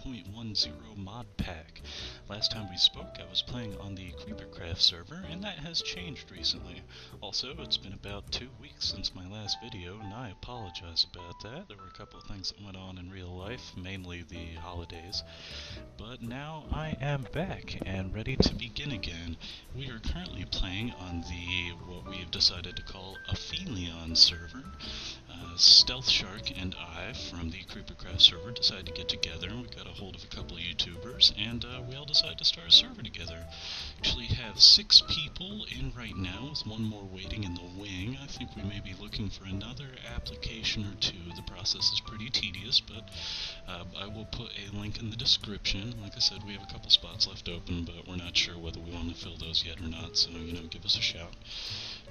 1.10 mod pack. Last time we spoke, I was playing on the Creepercraft server, and that has changed recently. Also, it's been about 2 weeks since my last video, and I apologize about that. There were a couple of things that went on in real life, mainly the holidays. But now I am back and ready to begin again. We are currently playing on the, what we've decided to call Aphelion server. Stealth Shark and I from the Creepercraft server decided to get together, and we got a hold of a couple of YouTubers, and we all decided to start a server together. Actually have 6 people in right now, with 1 more waiting in the wing. I think we may be looking for another application or 2. The process is pretty tedious, but I will put a link in the description. Like I said, we have a couple spots left open, but we're not sure whether we want to fill those yet or not, so, you know, give us a shout.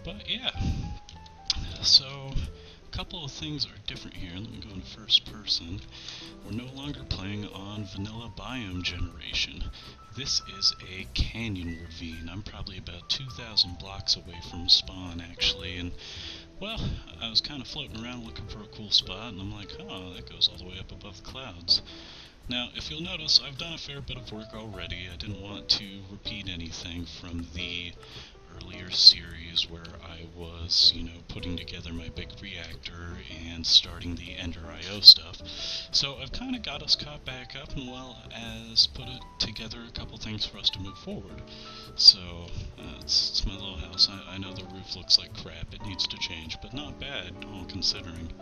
But, yeah. So, a couple of things are different here. Let me go into first person. We're no longer playing on vanilla biome generation. This is a canyon ravine. I'm probably about 2,000 blocks away from spawn, actually, and, well, I was kind of floating around looking for a cool spot, and I'm like, oh, that goes all the way up above the clouds. Now, if you'll notice, I've done a fair bit of work already. I didn't want to repeat anything from the earlier series where I was, you know, putting together my big reactor and starting the Ender IO stuff. So I've kind of got us caught back up, and well as put it together a couple things for us to move forward. So it's my little house. I know the roof looks like crap. It needs to change, but not bad, all considering.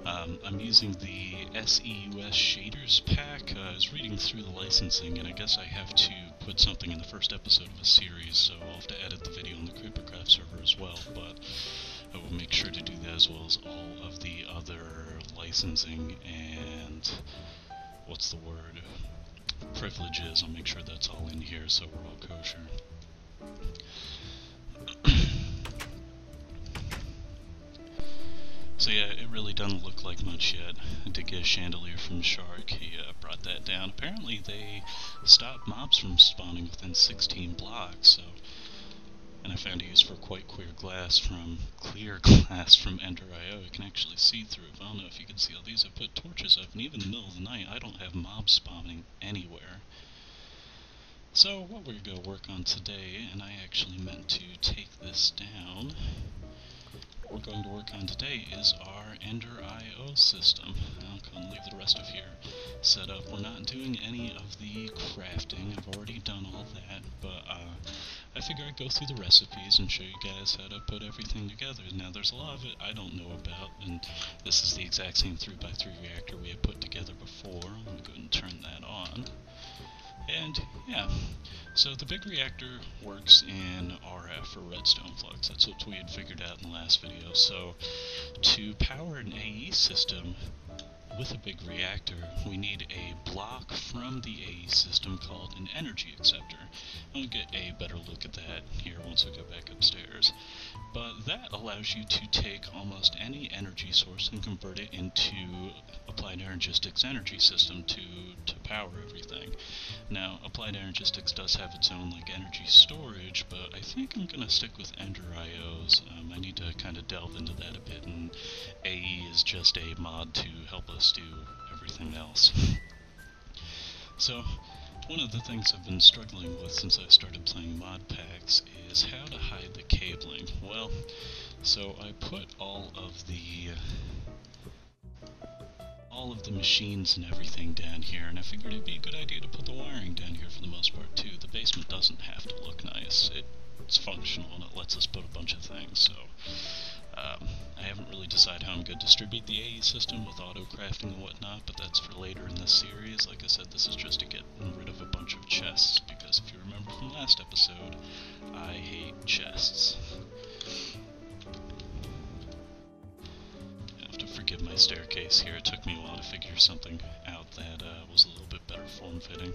I'm using the SEUS shaders pack. I was reading through the licensing, and I guess I have to put something in the first episode of a series, so I'll have to edit the video on the Creepercraft server as well, but I will make sure to do that as well as all of the other licensing and, what's the word, privileges. I'll make sure that's all in here so we're all kosher. So yeah, it really doesn't look like much yet. I did get a chandelier from Shark. He brought that down. Apparently they stopped mobs from spawning within 16 blocks, so... And I found a use for quite clear glass from Ender IO. You can actually see through it. I don't know if you can see all these. I put torches up, and even in the middle of the night, I don't have mobs spawning anywhere. So what we're going to work on today, and I actually meant to take this down, what we're going to work on today is our Ender IO system. I'll go and leave the rest of here set up. We're not doing any of the crafting. I've already done all that, but I figure I'd go through the recipes and show you guys how to put everything together. Now, there's a lot of it I don't know about, and this is the exact same 3x3 reactor we had put together before. I'm going to go ahead and turn that on. And, yeah, so the big reactor works in RF, for redstone flux. That's what we had figured out in the last video. So, to power an AE system with a big reactor, we need a block from the AE system called an energy acceptor. And we'll get a better look at that here once we go back upstairs. But that allows you to take almost any energy source and convert it into Applied Energistics energy system to power everything. Now, Applied Energistics does have its own like energy storage, but I think I'm going to stick with Ender IOs. I need to kind of delve into that a bit, and AE is just a mod to help us do everything else. So, one of the things I've been struggling with since I started playing mod packs is how to hide the cabling. Well, so I put all of the machines and everything down here, and I figured it'd be a good idea to put the wiring down here for the most part too. The basement doesn't have to look nice. It's functional and it lets us put a bunch of things, so I haven't really decided how I'm going to distribute the AE system with auto crafting and whatnot, but that's for later in this series. Like I said, this is just to get rid of a bunch of chests, because if you remember from last episode, I hate chests. You have to forgive my staircase here. It took me a while to figure something out that was a little bit better form-fitting.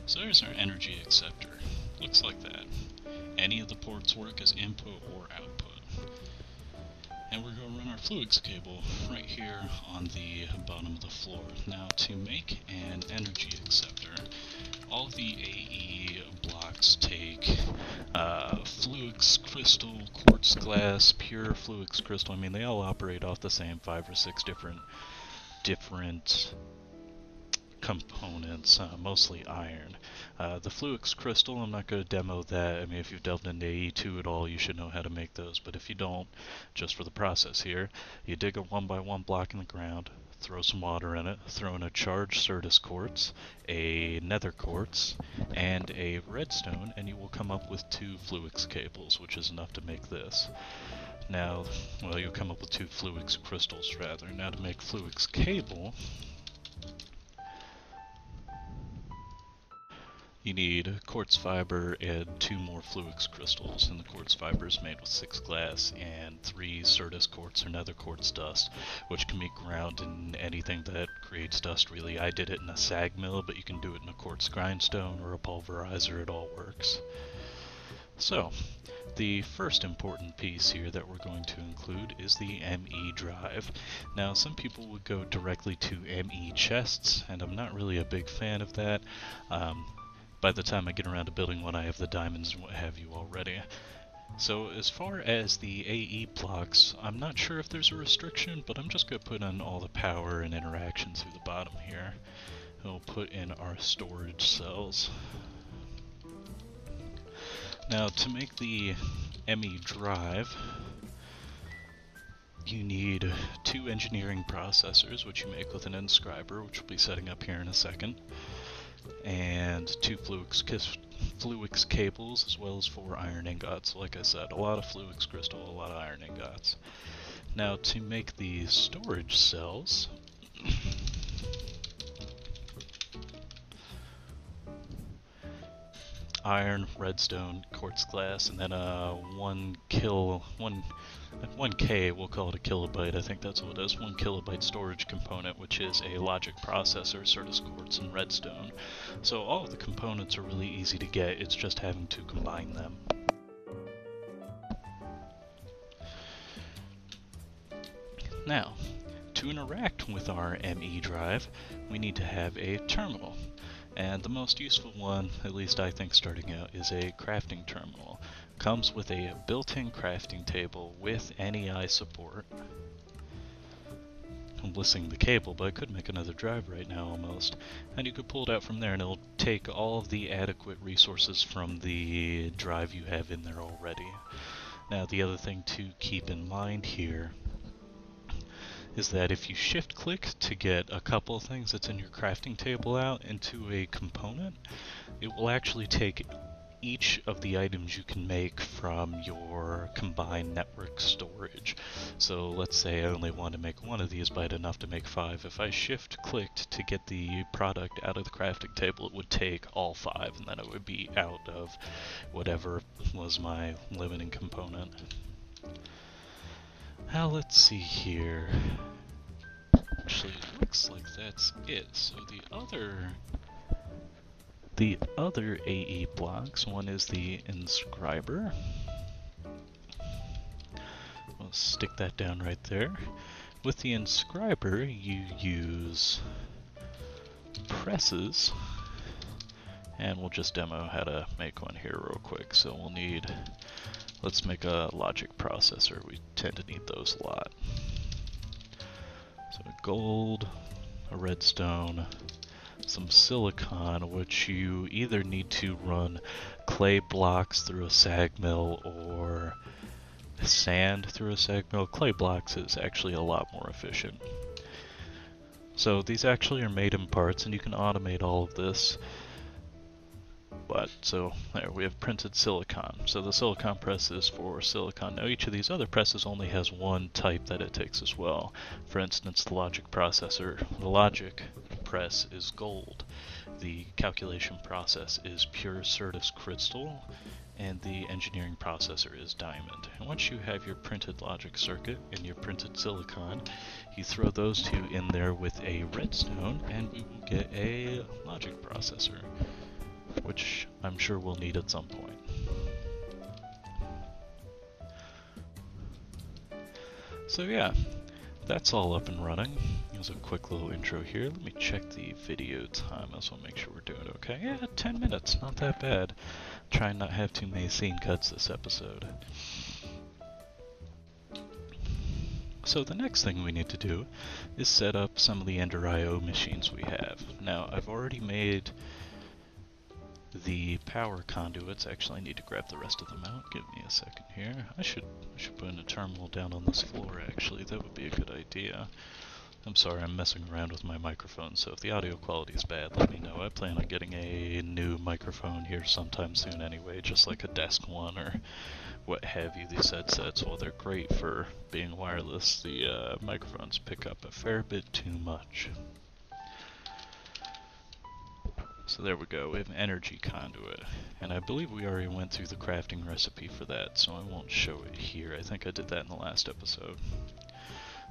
So there's our energy acceptor. Looks like that. Any of the ports work as input or output. And we're going to run our fluix cable right here on the bottom of the floor. Now, to make an energy acceptor, all the AE blocks take fluix crystal, quartz glass, pure fluix crystal. I mean, they all operate off the same 5 or 6 different components, mostly iron. The Fluix crystal, I'm not going to demo that. I mean, if you've delved into AE2 at all, you should know how to make those, but if you don't, just for the process here, you dig a 1x1 block in the ground, throw some water in it, throw in a charged Certus quartz, a nether quartz, and a redstone, and you will come up with 2 Fluix cables, which is enough to make this. Now, well, you'll come up with 2 Fluix crystals, rather. Now to make Fluix cable, you need quartz fiber and 2 more Fluix crystals, and the quartz fiber is made with 6 glass and 3 Certus quartz or nether quartz dust, which can be ground in anything that creates dust, really. I did it in a sag mill, but you can do it in a quartz grindstone or a pulverizer, it all works. So, the first important piece here that we're going to include is the ME drive. Now, some people would go directly to ME chests, and I'm not really a big fan of that. By the time I get around to building one, I have the diamonds and what have you already. So as far as the AE blocks, I'm not sure if there's a restriction, but I'm just going to put in all the power and interaction through the bottom here. And we'll put in our storage cells. Now to make the ME drive, you need 2 engineering processors, which you make with an inscriber, which we'll be setting up here in a second, and 2 Fluix cables, as well as 4 iron ingots. Like I said, a lot of Fluix crystal, a lot of iron ingots. Now to make the storage cells, iron, redstone, quartz glass, and then 1K, we'll call it a kilobyte, I think that's what it is, 1 kilobyte storage component, which is a logic processor, Certus quartz, and redstone. So all of the components are really easy to get, it's just having to combine them. Now, to interact with our ME drive, we need to have a terminal. And the most useful one, at least I think starting out, is a crafting terminal. Comes with a built-in crafting table with NEI support. I'm listing the cable, but I could make another drive right now almost. And you could pull it out from there and it'll take all of the adequate resources from the drive you have in there already. Now the other thing to keep in mind here is that if you shift click to get a couple of things that's in your crafting table out into a component, it will actually take each of the items you can make from your combined network storage. So let's say I only want to make 1 of these, but I had enough to make 5. If I shift clicked to get the product out of the crafting table, it would take all 5, and then it would be out of whatever was my limiting component. Now let's see here. Actually, it looks like that's it. So the other AE blocks, one is the inscriber. We'll stick that down right there. With the inscriber, you use presses, and we'll just demo how to make one here real quick. So we'll need, let's make a logic processor. We tend to need those a lot. So gold, a redstone, some silicon, which you either need to run clay blocks through a sag mill or sand through a sag mill. Clay blocks is actually a lot more efficient. So these actually are made in parts, and you can automate all of this. But, so, there, we have printed silicon. So the silicon press is for silicon. Now each of these other presses only has 1 type that it takes as well. For instance, the logic processor, the logic press is gold. The calculation process is pure Certus crystal, and the engineering processor is diamond. And once you have your printed logic circuit and your printed silicon, you throw those 2 in there with a redstone, and we will get a logic processor, which I'm sure we'll need at some point. So yeah, that's all up and running. It was a quick little intro here. Let me check the video time. I just want to make sure we're doing okay. Yeah, 10 minutes, not that bad. Try and not have too many scene cuts this episode. So the next thing we need to do is set up some of the Ender IO machines we have. Now, I've already made the power conduits. Actually, I need to grab the rest of them out. Give me a second here. I should put in a terminal down on this floor, actually. That would be a good idea. I'm sorry, I'm messing around with my microphone, so if the audio quality is bad, let me know. I plan on getting a new microphone here sometime soon anyway, just like a desk one or what have you. These headsets, while they're great for being wireless, the microphones pick up a fair bit too much. So there we go, we have an energy conduit, and I believe we already went through the crafting recipe for that, so I won't show it here. I think I did that in the last episode.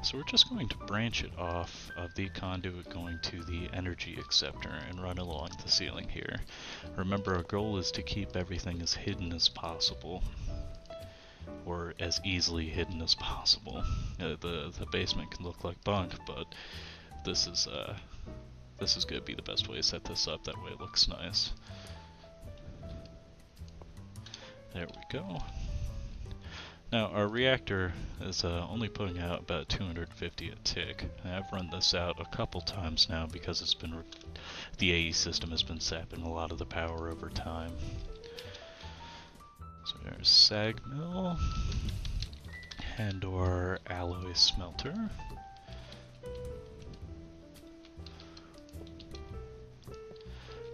So we're just going to branch it off of the conduit going to the energy acceptor and run along the ceiling here. Remember, our goal is to keep everything as hidden as possible, or as easily hidden as possible. The basement can look like bunk, but this is going to be the best way to set this up. That way it looks nice. There we go. Now, our reactor is only putting out about 250 a tick. And I've run this out a couple times now because it's been the AE system has been sapping a lot of the power over time. So there's sag mill and our alloy smelter.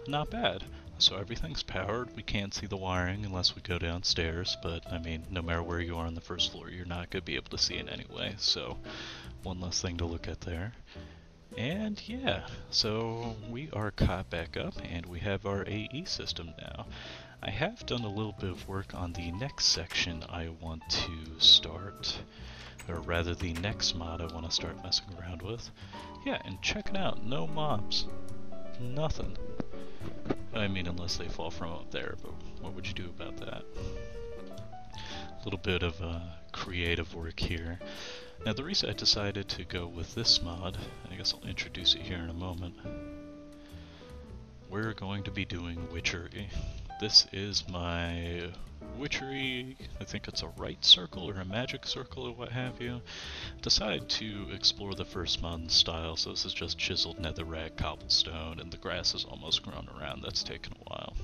Not bad. So everything's powered. We can't see the wiring unless we go downstairs, but I mean, no matter where you are on the first floor, you're not going to be able to see it anyway, so one less thing to look at there. And yeah, so we are caught back up, and we have our AE system now. I have done a little bit of work on the next section I want to start, or rather the next mod I want to start messing around with. Yeah, and check it out, no mobs. Nothing. I mean, unless they fall from up there, but what would you do about that? A little bit of creative work here. Now, the reason I decided to go with this mod, I guess I'll introduce it here in a moment, we're going to be doing Witchery. This is my Witchery, I think it's a right circle or a magic circle or what have you. Decided to explore the first mod style, so this is just chiseled netherrack, cobblestone, and the grass is almost grown around. That's taken a while.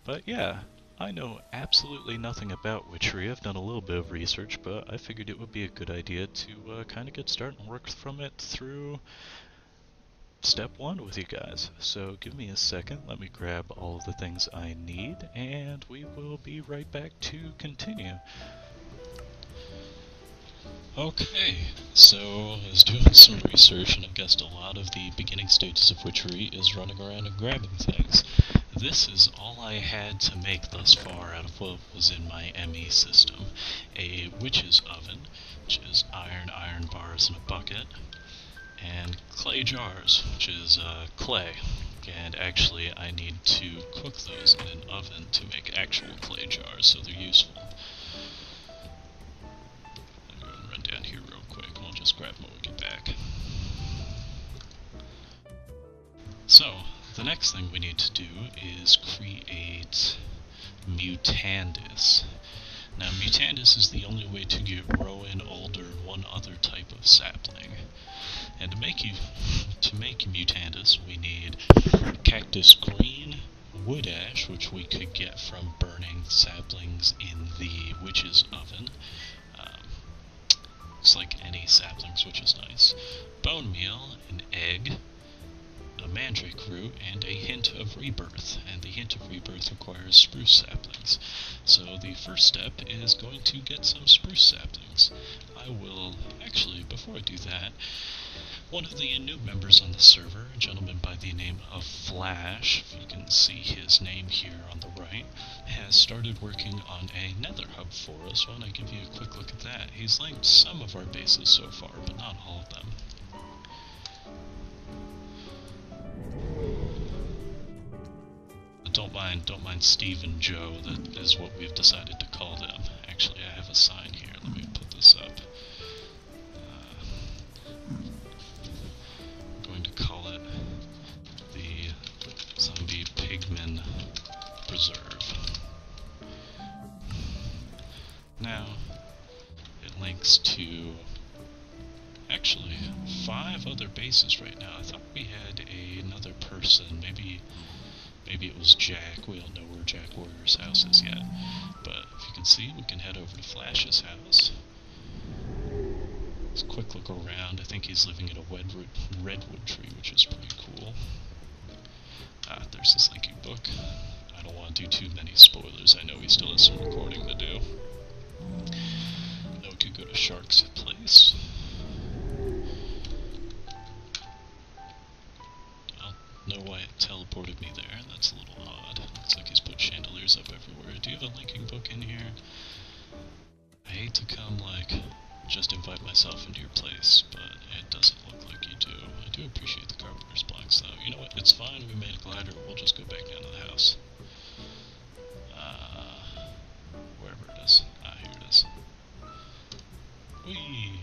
But yeah, I know absolutely nothing about Witchery. I've done a little bit of research, but I figured it would be a good idea to kind of get started and work from it through step 1 with you guys. So give me a second, let me grab all of the things I need, and we will be right back to continue. Okay, so I was doing some research and I guessed a lot of the beginning stages of Witchery is running around and grabbing things. This is all I had to make thus far out of what was in my ME system. A witch's oven, which is iron bars in a bucket, and clay jars, which is clay. And actually I need to cook those in an oven to make actual clay jars, so they're useful. I'm going to run down here real quick and we'll just grab them when we get back. So, the next thing we need to do is create Mutandis. Now, Mutandis is the only way to get Rowan, Alder, and one other type of sapling. And to make Mutandis, we need cactus green, wood ash, which we could get from burning saplings in the witch's oven. Looks like any saplings, which is nice. Bone meal, an egg, a mandrake root, and a hint of rebirth. And the hint of rebirth requires spruce saplings. So the first step is going to get some spruce saplings. I will, actually, before I do that, one of the new members on the server, a gentleman by the name of Flash, if you can see his name here on the right, has started working on a nether hub for us. Why don't I give you a quick look at that? He's linked some of our bases so far, but not all of them. Don't mind Steve and Joe, that is what we've decided to call them. Actually, I have a sign here, let me put this up. I'm going to call it the Zombie Pigman Preserve. Now, it links to actually 5 other bases right now. I thought we had another person. Maybe it was Jack. We don't know where Jack Warrior's house is yet. But if you can see, we can head over to Flash's house. Let's quick look around. I think he's living in a redwood tree, which is pretty cool. Ah, there's this linking book. I don't want to do too many spoilers. I know he still has some recording to do. Now we could go to Shark's place. I don't know why it teleported me there. That's a little odd. Looks like he's put chandeliers up everywhere. Do you have a linking book in here? I hate to come, like, just invite myself into your place, but it doesn't look like you do. I do appreciate the carpenter's blocks, though. You know what? It's fine. We made a glider. We'll just go back down to the house. Wherever it is. Ah, here it is. Whee!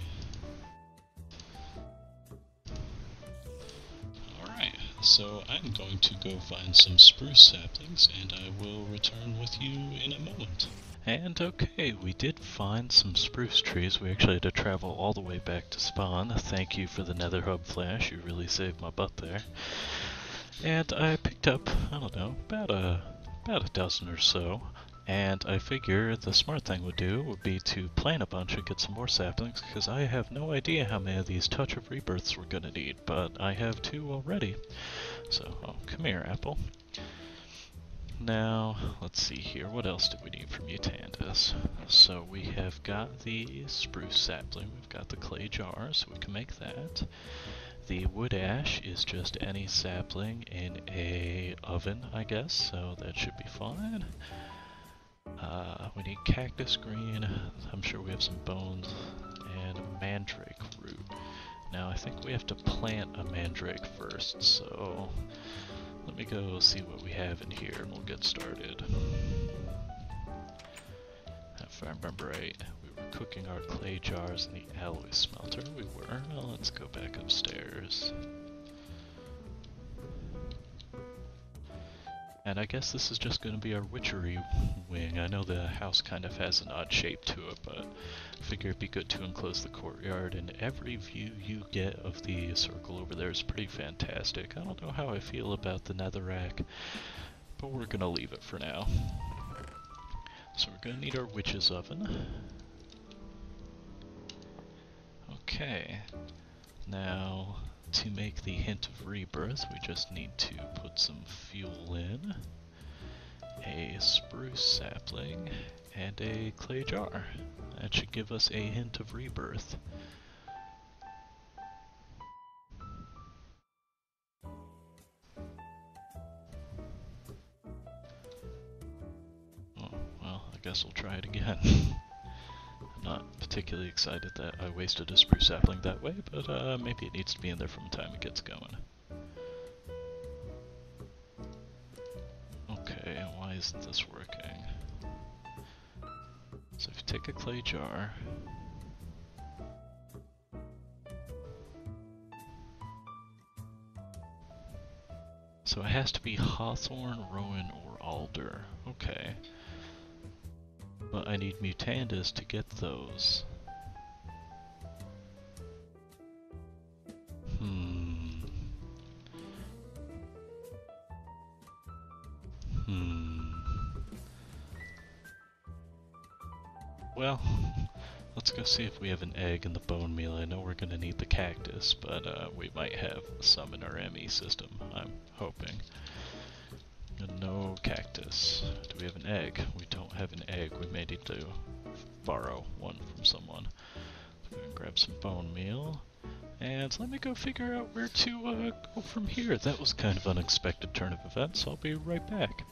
Alright, so I'm going to go find some spruce saplings, and I will return with you in a moment. And okay, we did find some spruce trees. We actually had to travel all the way back to spawn. Thank you for the Nether Hub Flash, you really saved my butt there. And I picked up, I don't know, about a dozen or so. And I figure the smart thing would be to plant a bunch and get some more saplings, because I have no idea how many of these Touch of Rebirths we're gonna need, but I have 2 already. So, oh, come here, Apple. Now, let's see here, what else do we need from Mutandis? So we have got the spruce sapling, we've got the clay jar, so we can make that. The wood ash is just any sapling in a oven, I guess, so that should be fine. We need cactus green, I'm sure we have some bones, and a mandrake root. Now I think we have to plant a mandrake first, so let me go see what we have in here and we'll get started. If I remember right, we were cooking our clay jars in the alloy smelter. We were. Well, let's go back upstairs. And I guess this is just going to be our witchery wing. I know the house kind of has an odd shape to it, but I figure it'd be good to enclose the courtyard, and every view you get of the circle over there is pretty fantastic. I don't know how I feel about the netherrack, but we're going to leave it for now. So we're going to need our witch's oven. Okay, now to make the hint of rebirth, we just need to put some fuel in, a spruce sapling, and a clay jar. That should give us a hint of rebirth. Oh, well, I guess we'll try it again. I'm not particularly excited that I wasted a spruce sapling that way, but maybe it needs to be in there from the time it gets going. Okay, why isn't this working? So if you take a clay jar, so it has to be hawthorn, rowan, or alder. Okay. But I need Mutandis to get those. Well, let's go see if we have an egg in the bone meal. I know we're gonna need the cactus, but we might have some in our ME system, I'm hoping. No cactus. Do we have an egg? We don't have an egg. We may need to borrow one from someone. Go and grab some bone meal. And let me go figure out where to go from here. That was kind of an unexpected turn of events. I'll be right back.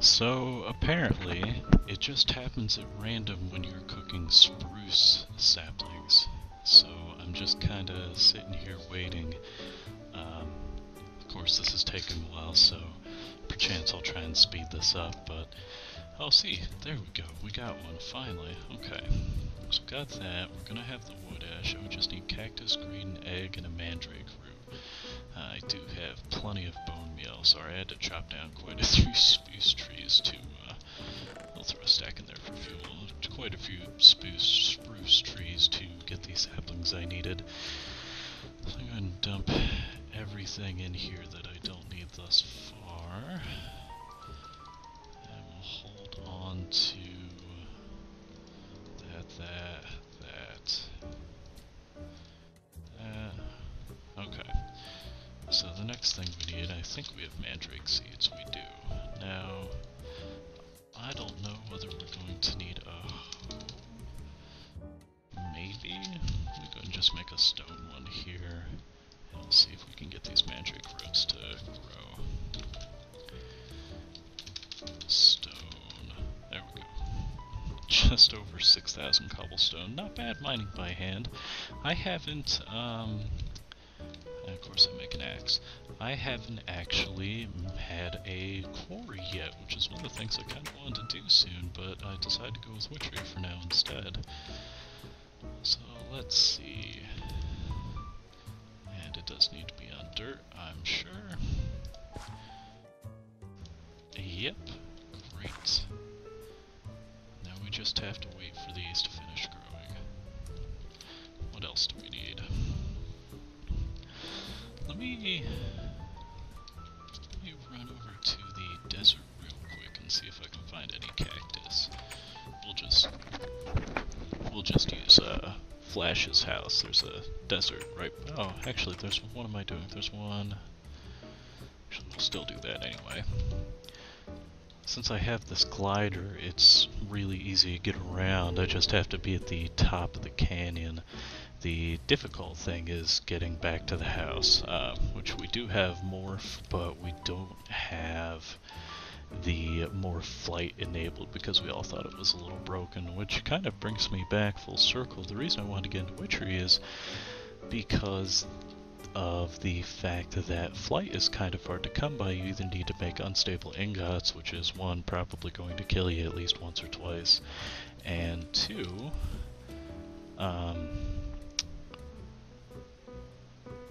So, apparently, it just happens at random when you're cooking spruce saplings. So, I'm just kinda sitting here waiting. Of course, this is taking a while, so perchance I'll try and speed this up, but I'll see. There we go. We got one, finally. Okay. So got that. We're gonna have the wood ash. We just need cactus green, egg, and a mandrake root. I do have plenty of bone meal. Sorry, I had to chop down quite a few spruce trees to, I'll throw a stack in there for fuel. Quite a few spruce trees to get these saplings I needed. So I'm going to dump everything in here that I don't need thus far. And we'll hold on to that. Okay. So the next thing we need, I think we have mandrake seeds. We do. Now, I don't know whether we're going to need a hoe. Maybe we go and just make a stone one here. And we'll see if we can get these mandrake roots to grow. Stone. There we go. Just over 6,000 cobblestone. Not bad mining by hand. I haven't, and of course I make an axe. I haven't actually had a quarry yet, which is one of the things I kind of wanted to do soon, but I decided to go with Witchery for now instead. So let's see. And it does need to be on dirt, I'm sure. Yep, great. Now we just have to wait for these to finish growing. What else do we need? Let me run over to the desert real quick and see if I can find any cactus. We'll just use Flash's house. There's a desert right. Oh, actually, there's. What am I doing? There's one. Actually, we'll still do that anyway. Since I have this glider, it's really easy to get around. I just have to be at the top of the canyon. The difficult thing is getting back to the house, which we do have morph, but we don't have the morph flight enabled because we all thought it was a little broken, which kind of brings me back full circle. The reason I wanted to get into Witchery is because of the fact that flight is kind of hard to come by. You either need to make unstable ingots, which is one, probably going to kill you at least once or twice, and two,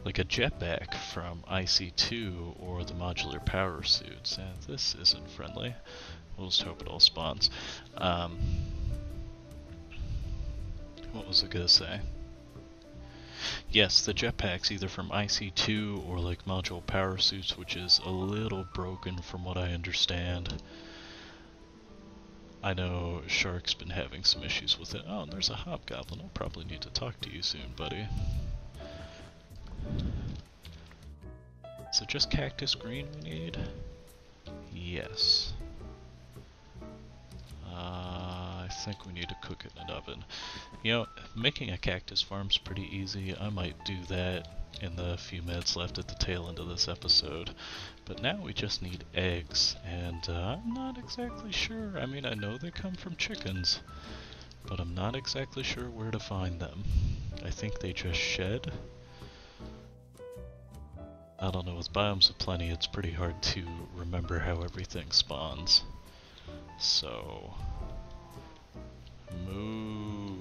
like a jetpack from IC2 or the modular power suits. And this isn't friendly. We'll just hope it all spawns. What was I gonna say? Yes, the jetpacks either from IC2 or like modular power suits, which is a little broken from what I understand. I know Shark's been having some issues with it. Oh, and there's a hobgoblin. I'll probably need to talk to you soon, buddy. Is it just cactus green we need? Yes. I think we need to cook it in an oven. You know, making a cactus farm's pretty easy. I might do that in the few minutes left at the tail end of this episode. But now we just need eggs, and I'm not exactly sure. I mean, I know they come from chickens, but I'm not exactly sure where to find them. I think they just shed. I don't know, with Biomes of Plenty, it's pretty hard to remember how everything spawns. So, moo.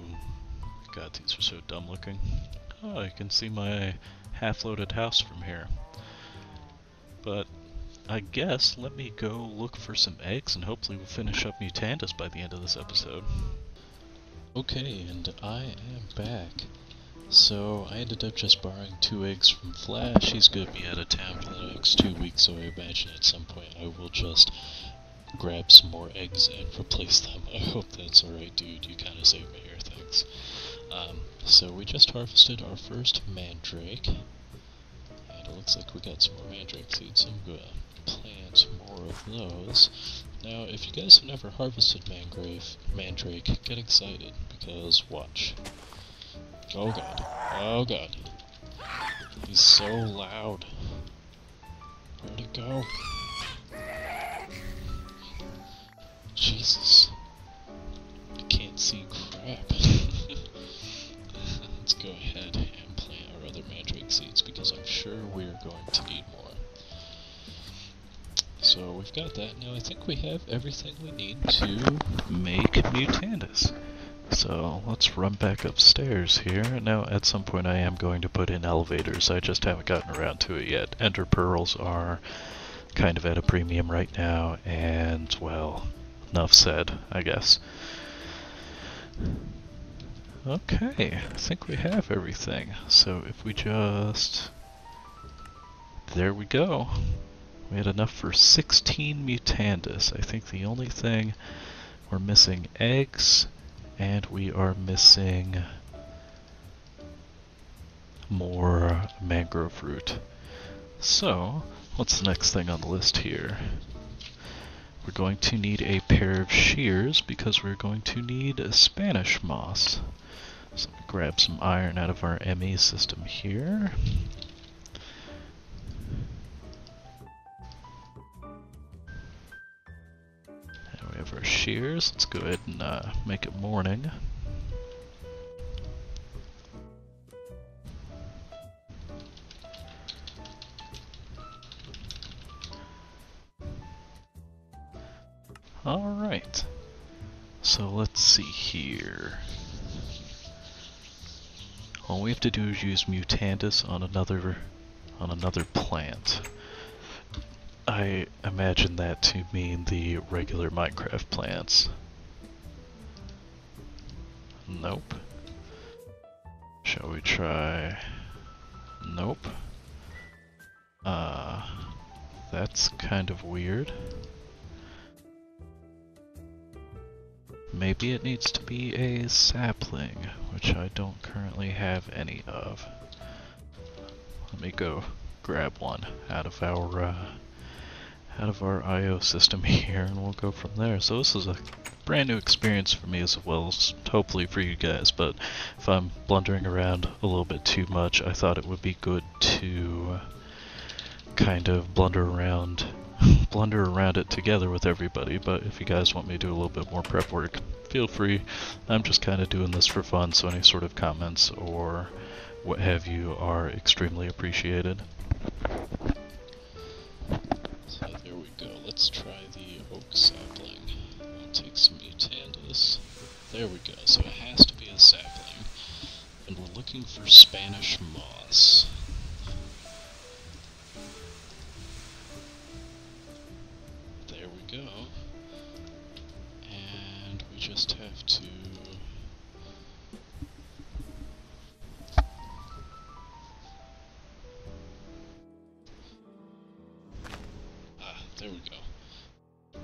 God, these are so dumb looking. Oh, I can see my half-loaded house from here. But I guess let me go look for some eggs and hopefully we'll finish up Mutandis by the end of this episode. Okay, and I am back. So I ended up just borrowing 2 eggs from Flash. He's going to be out of town for the next 2 weeks, so I imagine at some point I will just grab some more eggs and replace them. I hope that's alright, dude. You kind of saved me here, thanks. So we just harvested our first mandrake, and it looks like we got some more mandrake seeds, so I'm going to plant more of those. Now, if you guys have never harvested mandrake, get excited, because watch. Oh god. Oh god. He's so loud. Where'd it go? Jesus. I can't see crap. Let's go ahead and plant our other mandrake seeds because I'm sure we're going to need more. So we've got that. Now I think we have everything we need to make Mutandis. So let's run back upstairs here. Now at some point I am going to put in elevators. I just haven't gotten around to it yet. Ender pearls are kind of at a premium right now, and well, enough said, I guess. Okay, I think we have everything. So if we just... There we go. We had enough for 16 Mutandis. I think the only thing... We're missing eggs, and we are missing more mangrove root. So, what's the next thing on the list here? We're going to need a pair of shears because we're going to need a Spanish moss. So let me grab some iron out of our ME system here. And we have our shears. Let's go ahead and make it morning. Alright, so let's see here. All we have to do is use Mutandis on another plant. I imagine that to mean the regular Minecraft plants. Nope. Shall we try? Nope. That's kind of weird. Maybe it needs to be a sapling, which I don't currently have any of. Let me go grab one out of our IO system here, and we'll go from there. So this is a brand new experience for me as well as hopefully for you guys, but if I'm blundering around a little bit too much, I thought it would be good to kind of blunder around it together with everybody. But if you guys want me to do a little bit more prep work, feel free. I'm just kind of doing this for fun, so any sort of comments or what have you are extremely appreciated. So there we go. Let's try the oak sapling. I'll take some Mutandis. There we go. So it has to be a sapling. And we're looking for Spanish moss. There we go. And we just have to... there we go.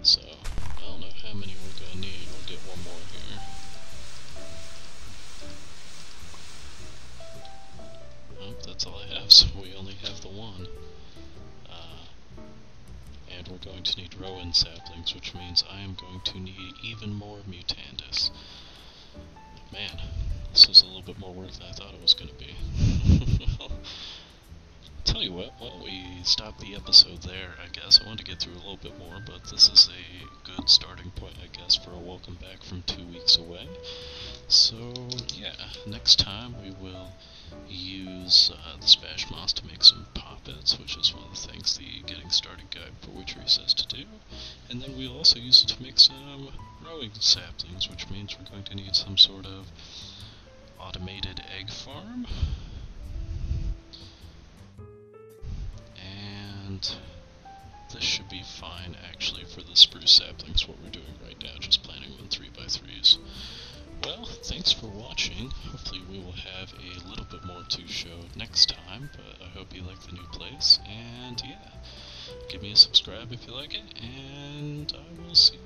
So, I don't know how many we're gonna need. We'll get one more here. Oh, that's all I have, so we only have the one. And we're going to need rowan saplings, which means I am going to need even more Mutandis. Man, this is a little bit more work than I thought it was going to be. Tell you what, why don't we stop the episode there, I guess. I wanted to get through a little bit more, but this is a good starting point, I guess, for a welcome back from 2 weeks away. So, yeah, next time we will use the Spanish moss to make some poppets, which is one of the things the Getting Started Guide for Witchery says to do. And then we'll also use it to make some rowing saplings, which means we're going to need some sort of automated egg farm. And this should be fine, actually, for the spruce saplings, what we're doing right now, just planting them in 3x3s. Well, thanks for watching. Hopefully we will have a little bit more to show next time, but I hope you like the new place, and yeah, give me a subscribe if you like it, and I will see you